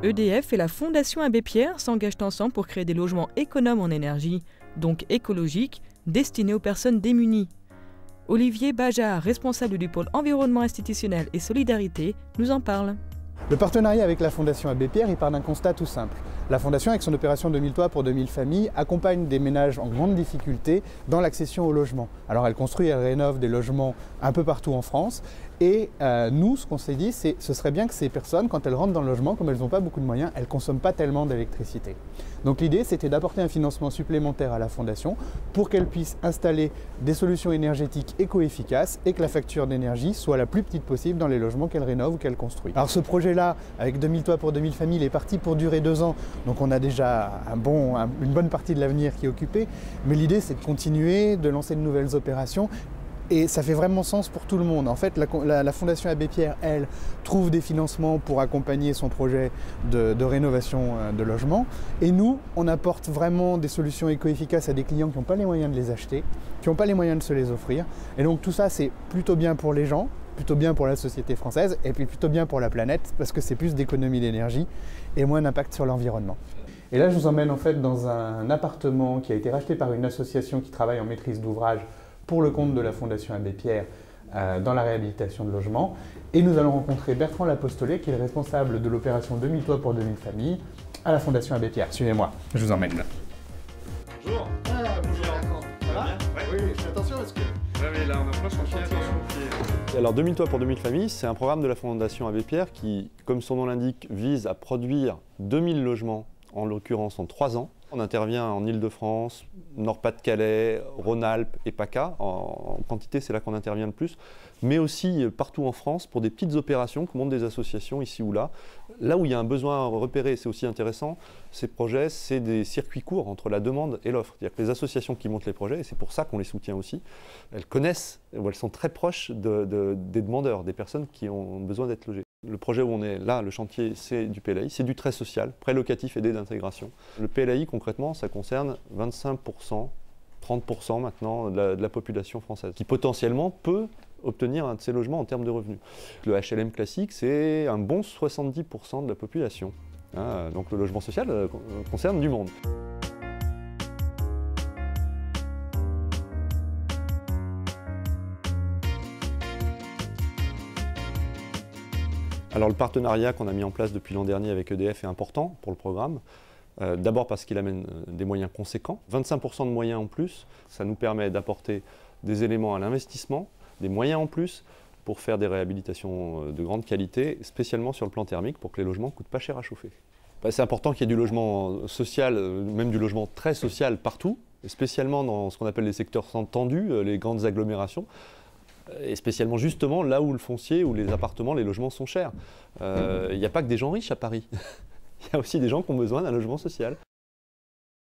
EDF et la Fondation Abbé Pierre s'engagent ensemble pour créer des logements économes en énergie, donc écologiques, destinés aux personnes démunies. Olivier Bajard, responsable du pôle environnement institutionnel et solidarité, nous en parle. Le partenariat avec la Fondation Abbé Pierre, il part d'un constat tout simple. La Fondation, avec son opération 2000 toits pour 2000 familles, accompagne des ménages en grande difficulté dans l'accession au logement. Alors elle construit et elle rénove des logements un peu partout en France. Et nous, ce qu'on s'est dit, c'est ce serait bien que ces personnes, quand elles rentrent dans le logement, comme elles n'ont pas beaucoup de moyens, elles ne consomment pas tellement d'électricité. Donc l'idée, c'était d'apporter un financement supplémentaire à la Fondation pour qu'elle puisse installer des solutions énergétiques éco-efficaces et que la facture d'énergie soit la plus petite possible dans les logements qu'elle rénove ou qu'elle construit. Alors ce projet-là, avec 2000 toits pour 2000 familles, il est parti pour durer 2 ans. Donc on a déjà une bonne partie de l'avenir qui est occupée. Mais l'idée, c'est de continuer, de lancer de nouvelles opérations. Et ça fait vraiment sens pour tout le monde. En fait, la Fondation Abbé Pierre, elle, trouve des financements pour accompagner son projet de rénovation de logements. Et nous, on apporte vraiment des solutions éco-efficaces à des clients qui n'ont pas les moyens de les acheter, qui n'ont pas les moyens de se les offrir. Et donc tout ça, c'est plutôt bien pour les gens, plutôt bien pour la société française, et puis plutôt bien pour la planète, parce que c'est plus d'économie d'énergie et moins d'impact sur l'environnement. Et là, je vous emmène en fait dans un appartement qui a été racheté par une association qui travaille en maîtrise d'ouvrage pour le compte de la Fondation Abbé Pierre dans la réhabilitation de logements. Et nous allons rencontrer Bertrand Lapostolet, qui est le responsable de l'opération 2000 toits pour 2000 familles à la Fondation Abbé Pierre. Suivez-moi, je vous emmène là. Bonjour. Bonjour Bertrand. Ça va? Oui, fais attention parce que... Ouais, mais là, on a plein de chantiers. Alors 2000 toits pour 2000 familles, c'est un programme de la Fondation Abbé Pierre qui, comme son nom l'indique, vise à produire 2000 logements, en l'occurrence en 3 ans. On intervient en Île-de-France, Nord-Pas-de-Calais, Rhône-Alpes et PACA. En quantité, c'est là qu'on intervient le plus. Mais aussi partout en France pour des petites opérations que montent des associations ici ou là. Là où il y a un besoin repéré, c'est aussi intéressant, ces projets, c'est des circuits courts entre la demande et l'offre. C'est-à-dire que les associations qui montent les projets, et c'est pour ça qu'on les soutient aussi, elles connaissent, ou elles sont très proches des demandeurs, des personnes qui ont besoin d'être logées. Le projet où on est là, le chantier, c'est du PLAI, c'est du très social, prêt locatif aidé d'intégration. Le PLAI, concrètement, ça concerne 25%, 30% maintenant de la population française, qui potentiellement peut obtenir un de ces logements en termes de revenus. Le HLM classique, c'est un bon 70% de la population. Donc le logement social concerne du monde. Alors le partenariat qu'on a mis en place depuis l'an dernier avec EDF est important pour le programme. D'abord parce qu'il amène des moyens conséquents. 25% de moyens en plus, ça nous permet d'apporter des éléments à l'investissement, des moyens en plus pour faire des réhabilitations de grande qualité, spécialement sur le plan thermique pour que les logements ne coûtent pas cher à chauffer. C'est important qu'il y ait du logement social, même du logement très social partout, spécialement dans ce qu'on appelle les secteurs tendus, les grandes agglomérations. Et spécialement justement là où le foncier, où les appartements, les logements sont chers. Il n'y a pas que des gens riches à Paris. Il y a aussi des gens qui ont besoin d'un logement social.